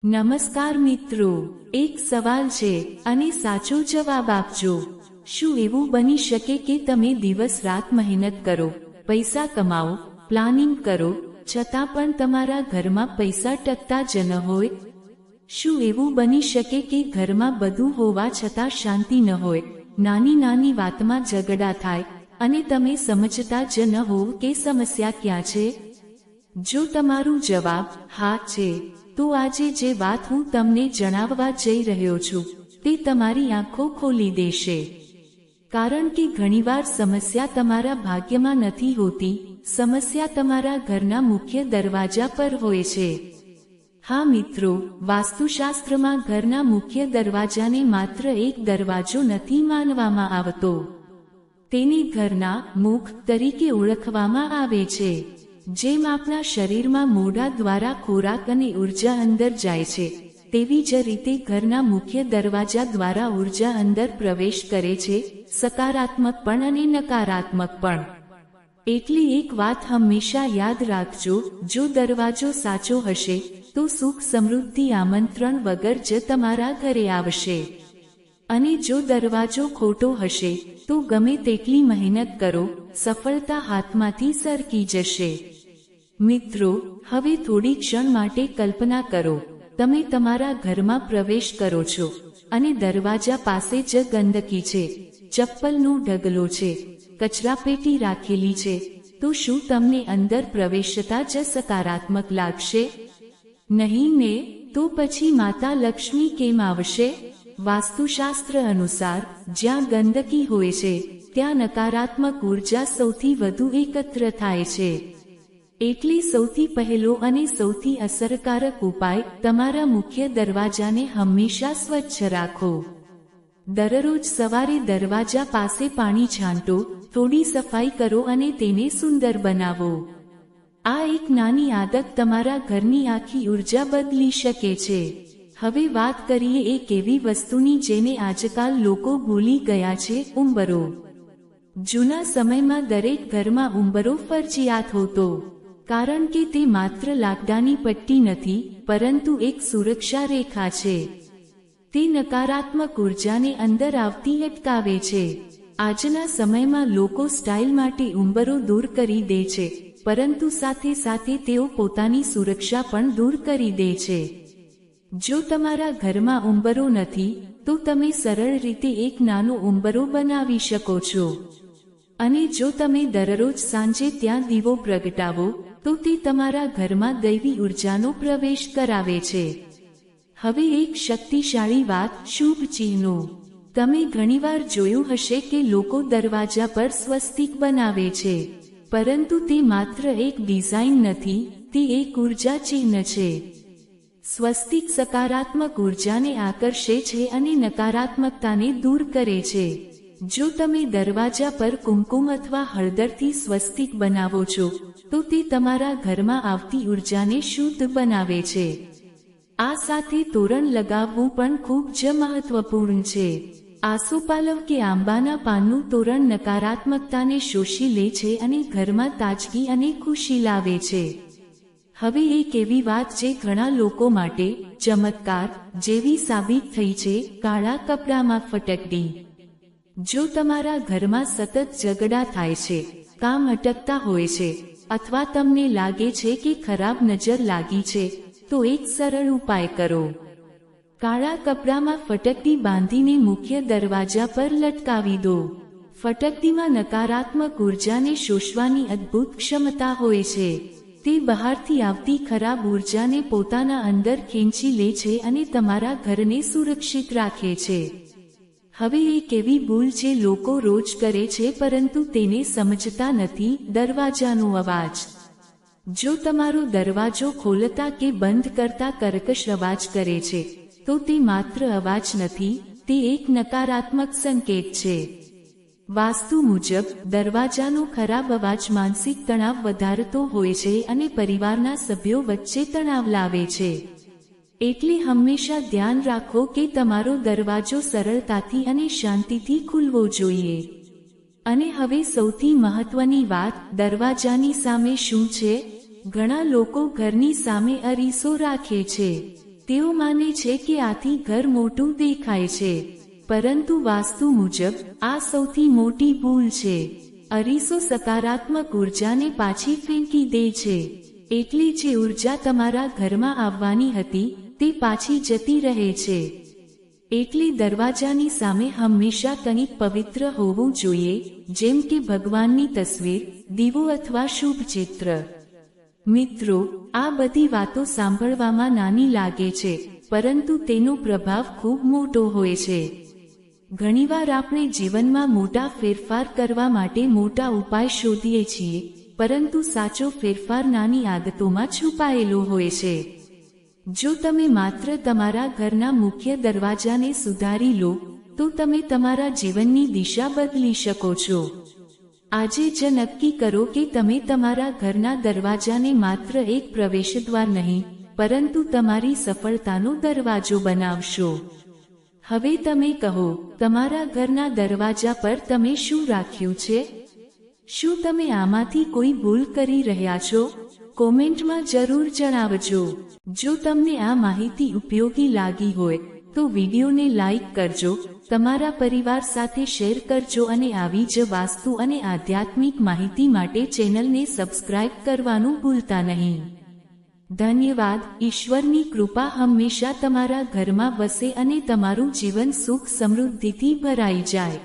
નમસ્કાર મિત્રો, એક સવાલ છે અને સાચો જવાબ આપજો। શું એવું બની શકે કે તમે દિવસ રાત મહેનત કરો, પૈસા કમાઓ, પ્લાનિંગ કરો, છતાં પણ તમારા ઘરમાં પૈસા ટકતા જ ન હોય? શું એવું બની શકે કે ઘરમાં બધું હોવા છતાં શાંતિ ન હોય, નાની નાની વાતમાં ઝઘડા થાય અને તમે સમજતા જ ન હોવ કે સમસ્યા ક્યાં છે? જો તમારું જવાબ હા છે, તો આજે જે વાત હું તમને જણાવવા જઈ રહ્યો છું તે તમારી આંખો ખોલી દેશે। કારણ કે ઘણીવાર સમસ્યા તમારા ભાગ્યમાં નથી હોતી, સમસ્યા તમારા ઘરના મુખ્ય દરવાજા પર હોય છે। હા મિત્રો, વાસ્તુશાસ્ત્રમાં ઘરના મુખ્ય દરવાજાને માત્ર એક દરવાજો નથી માનવામાં આવતો, તેને ઘરના મુખ તરીકે ઓળખવામાં આવે છે। જેમ આપણા શરીરમાં મોઢા દ્વારા ખોરાક અને ઉર્જા અંદર જાય છે, તેવી જ રીતે ઘરના મુખ્ય દરવાજા દ્વારા ઉર્જા અંદર પ્રવેશ કરે છે, સકારાત્મક પણ અને નકારાત્મક પણ। એટલે એક વાત હંમેશા યાદ રાખજો, જો દરવાજો સાચો હશે તો સુખ સમૃદ્ધિ આમંત્રણ વગર જ તમારા ઘરે આવશે, અને જો દરવાજો ખોટો હશે તો ગમે તેટલી મહેનત કરો, સફળતા હાથમાંથી સરકી જશે। મિત્રો, હવે થોડી ક્ષણ માટે કલ્પના કરો, તમે તમારા ઘરમાં પ્રવેશ કરો છો અને દરવાજા પાસે જ ગંદકી છે, ચપ્પલનો ઢગલો છે, કચરાપેટી રાખેલી છે, તો શું તમને અંદર પ્રવેશતા જ સકારાત્મક લાગશે? નહીં ને? તો પછી માતા લક્ષ્મી કેમ આવશે? વાસ્તુશાસ્ત્ર અનુસાર જ્યાં ગંદકી હોય છે ત્યાં નકારાત્મક ઉર્જા સૌથી વધુ એકત્ર થાય છે। એટલે સૌથી પહેલો અને સૌથી અસરકારક ઉપાય, તમારા મુખ્ય દરવાજાને હંમેશા સ્વચ્છ રાખો। દરરોજ સવારે દરવાજા પાસે પાણી છાંટો, થોડી સફાઈ કરો અને તેને સુંદર બનાવો। આ એક નાની આદત તમારા ઘરની આખી ઉર્જા બદલી શકે છે। હવે વાત કરીએ એક એવી વસ્તુની જેને આજકાલ લોકો ભૂલી ગયા છે, ઉંબરો। જૂના સમયમાં દરેક ઘરમાં ઉંબરો ફરજિયાત હતો, કારણ કે તે માત્ર લાકડાની પટ્ટી નથી, પરંતુ એક સુરક્ષા રેખા છે। તે નકારાત્મક ઉર્જાને અંદર આવતી અટકાવે છે। આજના સમયમાં લોકો સ્ટાઇલ માટે ઉંબરો દૂર કરી દે છે, પરંતુ સાથે સાથે તેઓ પોતાની સુરક્ષા પણ દૂર કરી દે છે। જો તમારા ઘરમાં ઉંબરો નથી, તો તમે સરળ રીતે એક નાનો ઉંબરો બનાવી શકો છો, અને જો તમે દરરોજ સાંજે ત્યાં દીવો પ્રગટાવો તો તે તમારા ઘરમાં દૈવી ઉર્જાનો પ્રવેશ કરાવે છે। હવે એક શક્તિશાળી વાત, શુભ ચિહ્નો। તમે ઘણીવાર જોયું હશે કે લોકો દરવાજા પર સ્વસ્તિક બનાવે છે, પરંતુ તે માત્ર એક ડિઝાઇન નથી, તે એક ઉર્જા ચિહ્ન છે। સ્વસ્તિક સકારાત્મક ઉર્જાને આકર્ષે છે અને નકારાત્મકતાને દૂર કરે છે। જો તમે દરવાજા પર કુમકુમ અથવા હળદરથી સ્વસ્તિક બનાવો છો, તો તે તમારા ઘરમાં આવતી ઉર્જાને શુદ્ધ બનાવે છે। આ સાથે તોરણ લગાવવું પણ ખૂબ જ મહત્વપૂર્ણ છે। આસોપાલવ કે આંબાના પાનનું તોરણ નકારાત્મકતાને શોષી લે છે અને ઘરમાં તાજગી અને ખુશી લાવે છે। હવે એક એવી વાત જે ઘણા લોકો માટે ચમત્કાર જેવી સાબિત થઈ છે, કાળા કપડામાં ફટકડી। જો તમારા ઘરમાં સતત ઝઘડા થાય છે, કામ અટકતા હોય છે, અથવા તમને લાગે છે કે ખરાબ નજર લાગી છે, તો એક સરળ ઉપાય કરો। કાળા કપડામાં ફટકડી બાંધીને મુખ્ય દરવાજા પર લટકાવી દો। ફટકડીમાં નકારાત્મક ઉર્જાને શોષવાની અદ્ભુત ક્ષમતા હોય છે। તે બહારથી આવતી ખરાબ ઉર્જાને પોતાના અંદર ખેંચી લે છે અને તમારા ઘરને સુરક્ષિત રાખે છે। હવે એક એવી ભૂલ જે લોકો રોજ કરે છે પરંતુ તેને સમજતા નથી, દરવાજાનો અવાજ। જો તમારો દરવાજો ખોલતા કે બંધ કરતા કર્કશ અવાજ કરે છે, તો તે માત્ર અવાજ નથી, તે એક નકારાત્મક સંકેત છે। વાસ્તુ મુજબ દરવાજાનો ખરાબ અવાજ માનસિક તણાવ વધારતો હોય છે અને પરિવારના સભ્યો વચ્ચે તણાવ લાવે છે। એટલે હંમેશા ધ્યાન રાખો કે તમારો દરવાજો સરળતાથી અને શાંતિથી ખુલવો જોઈએ। અને હવે સૌથી મહત્વની વાત, દરવાજાની સામે શું છે? ઘણા લોકો ઘરની સામે અરીસો રાખે છે। તેઓ માને છે કે આથી ઘર મોટું દેખાય છે, પરંતુ વાસ્તુ મુજબ આ સૌથી મોટી ભૂલ છે. અરીસો સકારાત્મક ઉર્જાને પાછી ફેંકી દે છે, એટલે જે ઉર્જા તમારા ઘરમાં આવવાની હતી તે પાછી જતી રહે છે. એટલે દરવાજાની સામે હંમેશા કંઈક પવિત્ર હોવું જોઈએ, જેમ કે ભગવાનની તસવીર, દીવો અથવા શુભ ચિત્ર. મિત્રો, આ બધી વાતો સાંભળવામાં નાની લાગે છે, પરંતુ તેનો પ્રભાવ ખૂબ મોટો હોય છે. ઘણીવાર આપણે જીવનમાં મોટા ફેરફાર કરવા માટે મોટા ઉપાય શોધીએ છીએ, પરંતુ સાચો ફેરફાર નાની આદતોમાં છુપાયેલો હોય છે. જો તમે માત્ર તમારા ઘરના મુખ્ય દરવાજાને સુધારી લો, તો તમે તમારા જીવનની દિશા બદલી શકો છો. આજે જ નક્કી કરો કે તમે તમારા ઘરના દરવાજાને માત્ર એક પ્રવેશદ્વાર નહીં, પરંતુ તમારી સફળતાનો દરવાજો બનાવશો. હવે તમે કહો, તમારા ઘરના દરવાજા પર તમે શું રાખ્યું છે? શું તમે આમાંથી કોઈ ભૂલ કરી રહ્યા છો? કોમેન્ટમાં જરૂર જણાવજો. જો તમને આ માહિતી ઉપયોગી લાગી હોય તો વિડીયોને લાઈક કરજો, તમારા પરિવાર સાથે શેર કરજો અને આવી જ વાસ્તુ અને આધ્યાત્મિક માહિતી માટે ચેનલને સબસ્ક્રાઇબ કરવાનું ભૂલતા નહીં. ધન્યવાદ. ઈશ્વરની કૃપા હંમેશા તમારા ઘરમાં વસે અને તમારું જીવન સુખ સમૃદ્ધિથી ભરાઈ જાય.